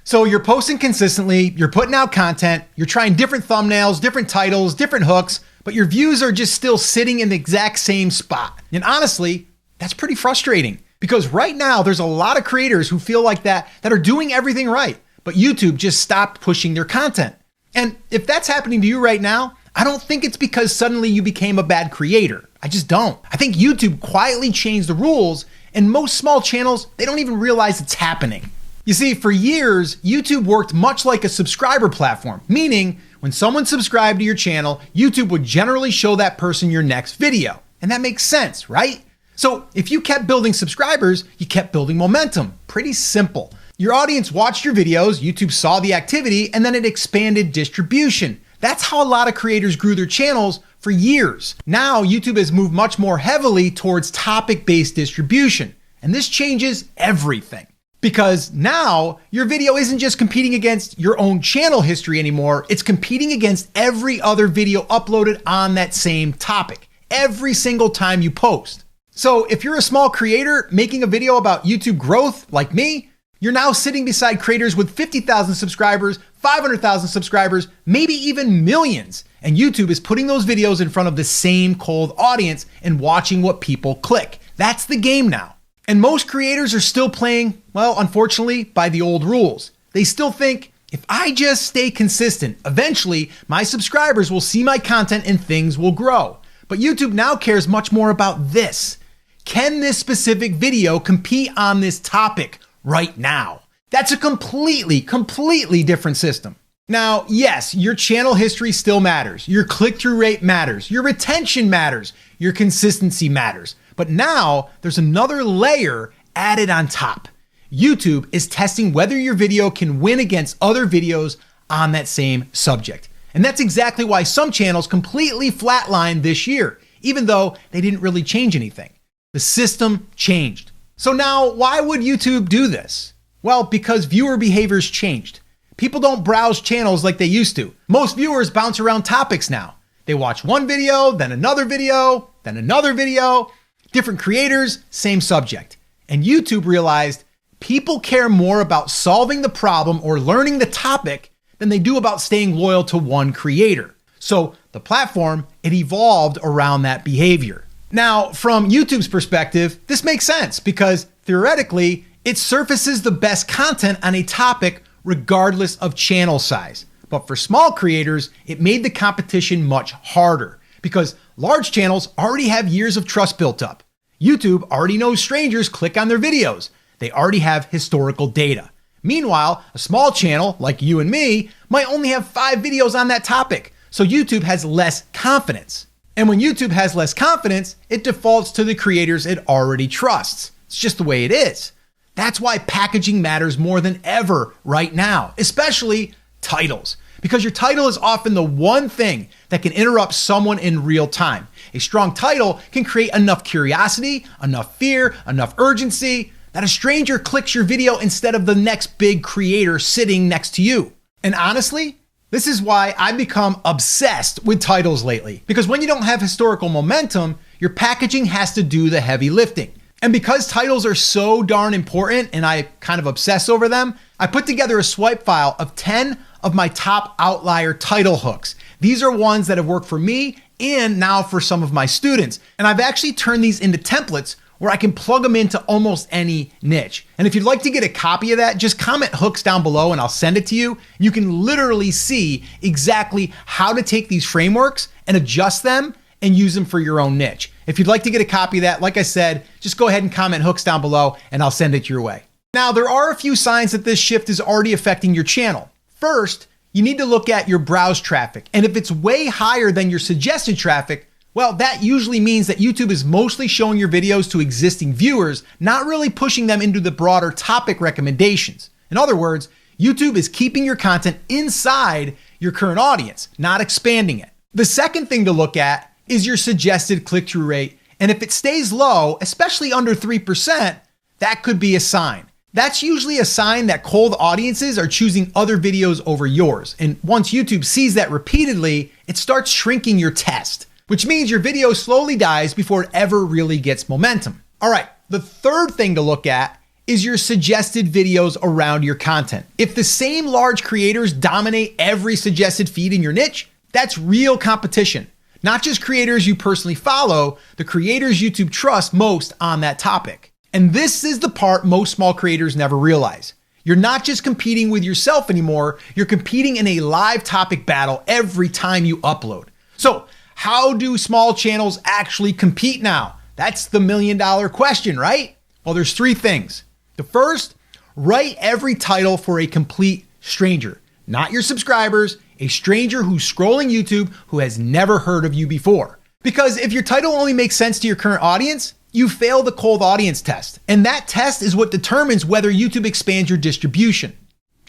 So you're posting consistently, you're putting out content, you're trying different thumbnails, different titles, different hooks, but your views are just still sitting in the exact same spot. And honestly, that's pretty frustrating because right now there's a lot of creators who feel like that are doing everything right, but YouTube just stopped pushing their content. And if that's happening to you right now, I don't think it's because suddenly you became a bad creator. I just don't. I think YouTube quietly changed the rules, and most small channels, they don't even realize it's happening. You see, for years, YouTube worked much like a subscriber platform, meaning when someone subscribed to your channel, YouTube would generally show that person your next video. And that makes sense, right? So if you kept building subscribers, you kept building momentum. Pretty simple. Your audience watched your videos, YouTube saw the activity, and then it expanded distribution. That's how a lot of creators grew their channels for years. Now, YouTube has moved much more heavily towards topic-based distribution. And this changes everything. Because now your video isn't just competing against your own channel history anymore, it's competing against every other video uploaded on that same topic, every single time you post. So if you're a small creator making a video about YouTube growth like me, you're now sitting beside creators with 50,000 subscribers, 500,000 subscribers, maybe even millions. And YouTube is putting those videos in front of the same cold audience and watching what people click. That's the game now. And most creators are still playing, well, unfortunately, by the old rules. They still think, if I just stay consistent, eventually my subscribers will see my content and things will grow. But YouTube now cares much more about this. Can this specific video compete on this topic right now? That's a completely different system. Now, yes, your channel history still matters. Your click-through rate matters. Your retention matters. Your consistency matters. But now there's another layer added on top. YouTube is testing whether your video can win against other videos on that same subject. And that's exactly why some channels completely flatlined this year, even though they didn't really change anything. The system changed. So now, why would YouTube do this? Well, because viewer behaviors changed. People don't browse channels like they used to. Most viewers bounce around topics now. They watch one video, then another video, then another video. Different creators, same subject. And YouTube realized people care more about solving the problem or learning the topic than they do about staying loyal to one creator. So the platform, it evolved around that behavior. Now, from YouTube's perspective, this makes sense because theoretically, it surfaces the best content on a topic regardless of channel size. But for small creators, it made the competition much harder because large channels already have years of trust built up. YouTube already knows strangers click on their videos. They already have historical data. Meanwhile, a small channel like you and me might only have 5 videos on that topic, so YouTube has less confidence. And when YouTube has less confidence, it defaults to the creators it already trusts. It's just the way it is. That's why packaging matters more than ever right now, especially titles. Because your title is often the one thing that can interrupt someone in real time. A strong title can create enough curiosity, enough fear, enough urgency that a stranger clicks your video instead of the next big creator sitting next to you. And honestly, this is why I've become obsessed with titles lately. Because when you don't have historical momentum, your packaging has to do the heavy lifting. And because titles are so darn important and I kind of obsess over them, I put together a swipe file of 10 of my top outlier title hooks. These are ones that have worked for me and now for some of my students. And I've actually turned these into templates where I can plug them into almost any niche. And if you'd like to get a copy of that, just comment hooks down below and I'll send it to you. You can literally see exactly how to take these frameworks and adjust them and use them for your own niche. If you'd like to get a copy of that, like I said, just go ahead and comment hooks down below and I'll send it your way. Now, there are a few signs that this shift is already affecting your channel. First, you need to look at your browse traffic. And if it's way higher than your suggested traffic, well, that usually means that YouTube is mostly showing your videos to existing viewers, not really pushing them into the broader topic recommendations. In other words, YouTube is keeping your content inside your current audience, not expanding it. The second thing to look at is your suggested click-through rate. And if it stays low, especially under 3%, that could be a sign. That's usually a sign that cold audiences are choosing other videos over yours. And once YouTube sees that repeatedly, it starts shrinking your test, which means your video slowly dies before it ever really gets momentum. All right, the third thing to look at is your suggested videos around your content. If the same large creators dominate every suggested feed in your niche, that's real competition. Not just creators you personally follow, the creators YouTube trusts most on that topic. And this is the part most small creators never realize. You're not just competing with yourself anymore, you're competing in a live topic battle every time you upload. So, how do small channels actually compete now? That's the million-dollar question, right? Well, there's three things. The first, write every title for a complete stranger, not your subscribers, a stranger who's scrolling YouTube who has never heard of you before. Because if your title only makes sense to your current audience, you fail the cold audience test. And that test is what determines whether YouTube expands your distribution.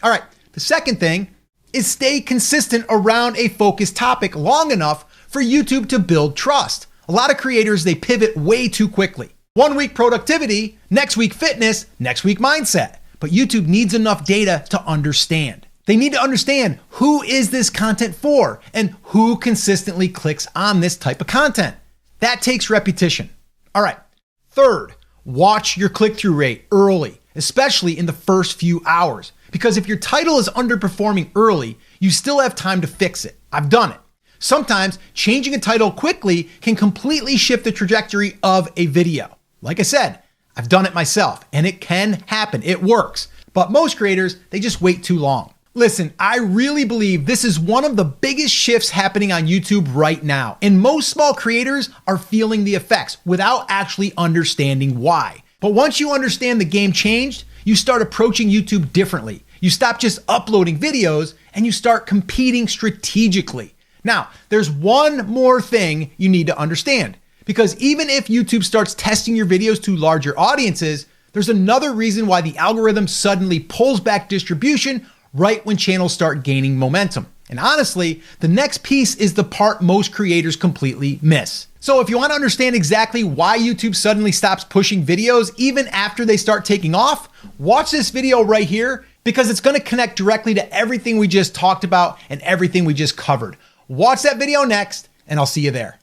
All right, the second thing is stay consistent around a focused topic long enough for YouTube to build trust. A lot of creators, they pivot way too quickly. 1 week productivity, next week fitness, next week mindset. But YouTube needs enough data to understand. They need to understand who is this content for and who consistently clicks on this type of content. That takes repetition. All right. Third, watch your click-through rate early, especially in the first few hours. Because if your title is underperforming early, you still have time to fix it. I've done it. Sometimes changing a title quickly can completely shift the trajectory of a video. Like I said, I've done it myself and it can happen. It works. But most creators, they just wait too long. Listen, I really believe this is one of the biggest shifts happening on YouTube right now. And most small creators are feeling the effects without actually understanding why. But once you understand the game changed, you start approaching YouTube differently. You stop just uploading videos and you start competing strategically. Now, there's one more thing you need to understand. Because even if YouTube starts testing your videos to larger audiences, there's another reason why the algorithm suddenly pulls back distribution right when channels start gaining momentum. And honestly, the next piece is the part most creators completely miss. So if you want to understand exactly why YouTube suddenly stops pushing videos even after they start taking off, watch this video right here because it's going to connect directly to everything we just talked about and everything we just covered. Watch that video next, and I'll see you there.